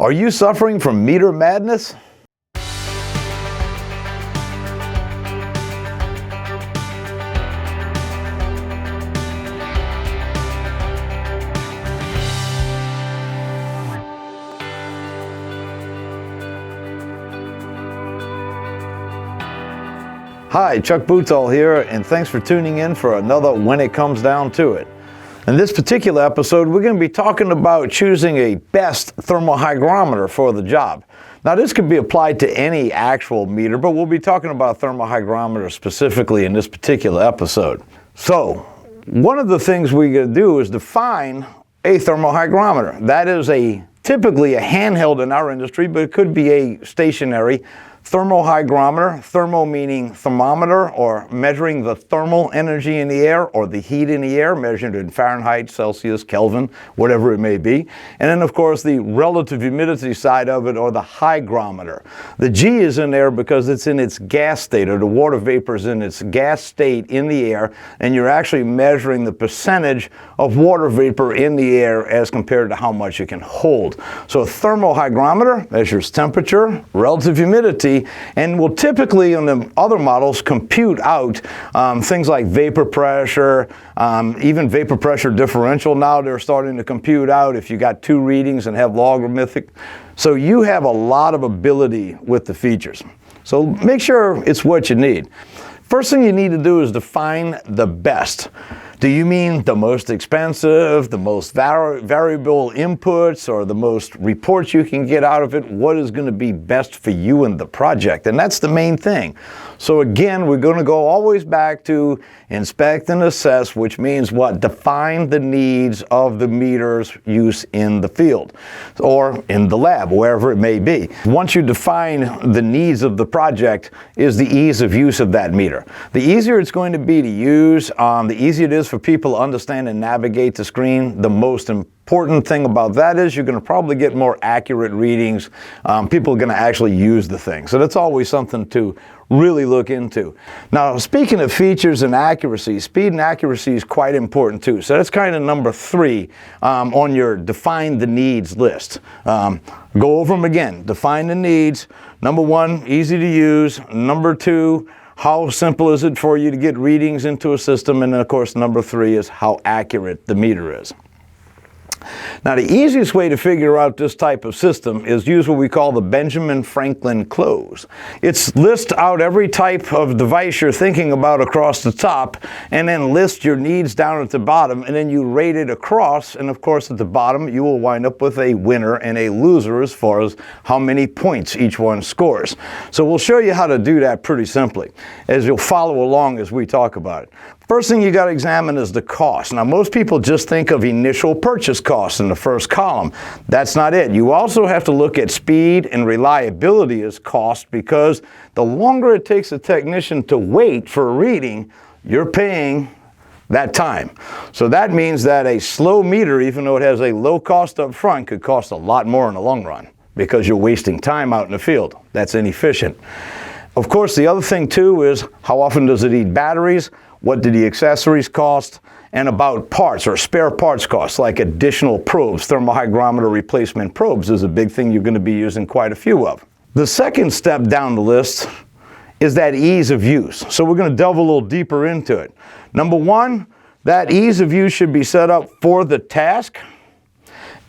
Are you suffering from meter madness? Hi, Chuck Bootall here, and thanks for tuning in for another When It Comes Down to It. In this particular episode, we're going to be talking about choosing a best thermohygrometer for the job. Now, this could be applied to any actual meter, but we'll be talking about thermohygrometer specifically in this particular episode. So, one of the things we're going to do is define a thermohygrometer. That is typically a handheld in our industry, but it could be a stationary thermohygrometer, thermo meaning thermometer, or measuring the thermal energy in the air or the heat in the air, measured in Fahrenheit, Celsius, Kelvin, whatever it may be. And then, of course, the relative humidity side of it, or the hygrometer. The G is in there because it's in its gas state, or the water vapor is in its gas state in the air, and you're actually measuring the percentage of water vapor in the air as compared to how much it can hold. So a thermohygrometer measures temperature, relative humidity, and will typically, in the other models, compute out things like vapor pressure, even vapor pressure differential. Now they're starting to compute out if you got two readings and have logarithmic. So you have a lot of ability with the features. So make sure it's what you need. First thing you need to do is define the best. Do you mean the most expensive, the most variable inputs, or the most reports you can get out of it? What is going to be best for you and the project? And that's the main thing. So again, we're going to go always back to inspect and assess, which means what? Define the needs of the meter's use in the field or in the lab, wherever it may be. Once you define the needs of the project is the ease of use of that meter. The easier it's going to be to use, the easier it is for people to understand and navigate the screen. The most important thing about that is you're going to probably get more accurate readings. People are going to actually use the thing. So that's always something to really look into. Now, speaking of features and accuracy, speed and accuracy is quite important too. So that's kind of number 3 on your define the needs list. Go over them again. Define the needs. Number 1, easy to use. Number 2, how simple is it for you to get readings into a system? And then, of course, number 3 is how accurate the meter is. Now, the easiest way to figure out this type of system is use what we call the Benjamin Franklin close. It's list out every type of device you're thinking about across the top, and then list your needs down at the bottom, and then you rate it across, and of course at the bottom you will wind up with a winner and a loser as far as how many points each one scores. So we'll show you how to do that pretty simply, as you'll follow along as we talk about it. First thing you got to examine is the cost. Now, most people just think of initial purchase costs in the first column. That's not it. You also have to look at speed and reliability as cost, because the longer it takes a technician to wait for a reading, you're paying that time. So that means that a slow meter, even though it has a low cost up front, could cost a lot more in the long run because you're wasting time out in the field. That's inefficient. Of course, the other thing too is how often does it eat batteries? What do the accessories cost? And about parts or spare parts costs, like additional probes. Thermohygrometer replacement probes is a big thing you're going to be using quite a few of. The second step down the list is that ease of use. So we're going to delve a little deeper into it. Number 1, that ease of use should be set up for the task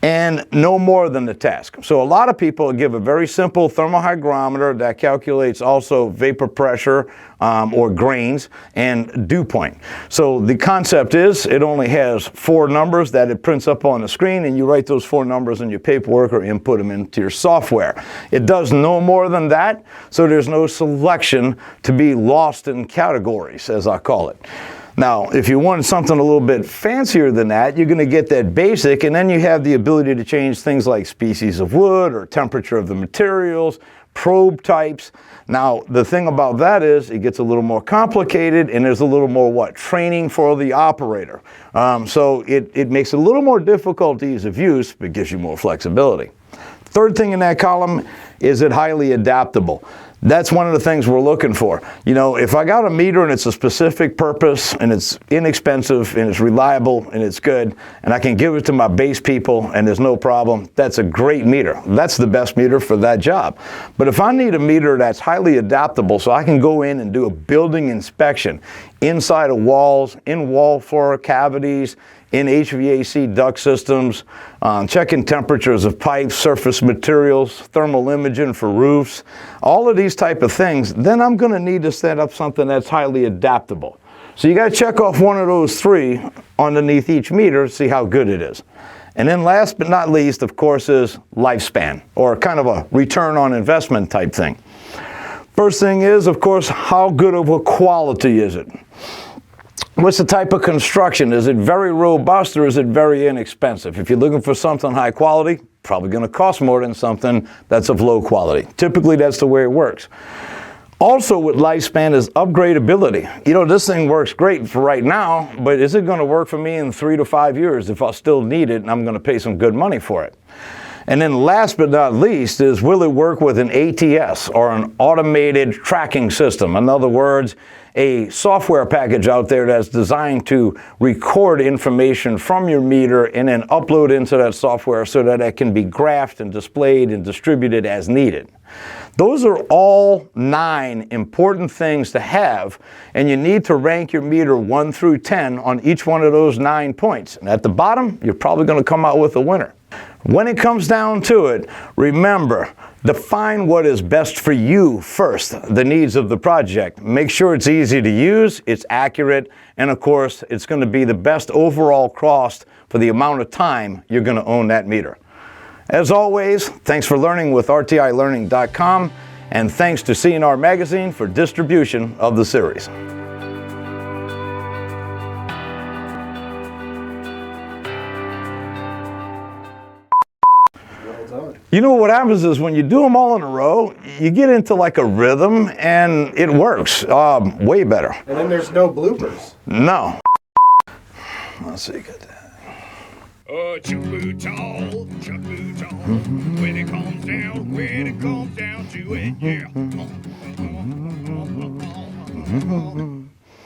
and no more than the task. So a lot of people give a very simple thermohygrometer that calculates also vapor pressure or grains and dew point. So the concept is it only has 4 numbers that it prints up on the screen, and you write those 4 numbers in your paperwork or input them into your software. It does no more than that, so there's no selection to be lost in categories, as I call it. Now, if you want something a little bit fancier than that, you're going to get that basic, and then you have the ability to change things like species of wood or temperature of the materials, probe types. Now, the thing about that is it gets a little more complicated, and there's a little more training for the operator. So it makes it a little more difficult ease of use, but gives you more flexibility. Third thing in that column is it highly adaptable. That's one of the things we're looking for. You know, if I got a meter and it's a specific purpose and it's inexpensive and it's reliable and it's good and I can give it to my base people and there's no problem, that's a great meter. That's the best meter for that job. But if I need a meter that's highly adaptable so I can go in and do a building inspection inside of walls, in wall floor cavities, in HVAC duct systems, checking temperatures of pipes, surface materials, thermal imaging for roofs, all of these type of things, then I'm going to need to set up something that's highly adaptable. So you got to check off one of those three underneath each meter to see how good it is. And then last but not least, of course, is lifespan, or kind of a return on investment type thing. First thing is, of course, how good of a quality is it? What's the type of construction? Is it very robust or is it very inexpensive? If you're looking for something high quality, probably going to cost more than something that's of low quality. Typically, that's the way it works. Also with lifespan is upgradability. You know, this thing works great for right now, but is it going to work for me in 3 to 5 years if I still need it and I'm going to pay some good money for it? And then last but not least is, will it work with an ATS, or an automated tracking system? In other words, a software package out there that's designed to record information from your meter and then upload into that software so that it can be graphed and displayed and distributed as needed. Those are all 9 important things to have, and you need to rank your meter 1 through 10 on each one of those 9 points. And at the bottom, you're probably going to come out with a winner. When it comes down to it, remember, define what is best for you first, the needs of the project. Make sure it's easy to use, it's accurate, and of course, it's going to be the best overall cost for the amount of time you're going to own that meter. As always, thanks for learning with RTIlearning.com, and thanks to C&R Magazine for distribution of the series. You know what happens is when you do them all in a row, you get into like a rhythm and it works way better. And then there's no bloopers. No. Let's see, get that. Choo-boo-tall, when it comes down to it, yeah.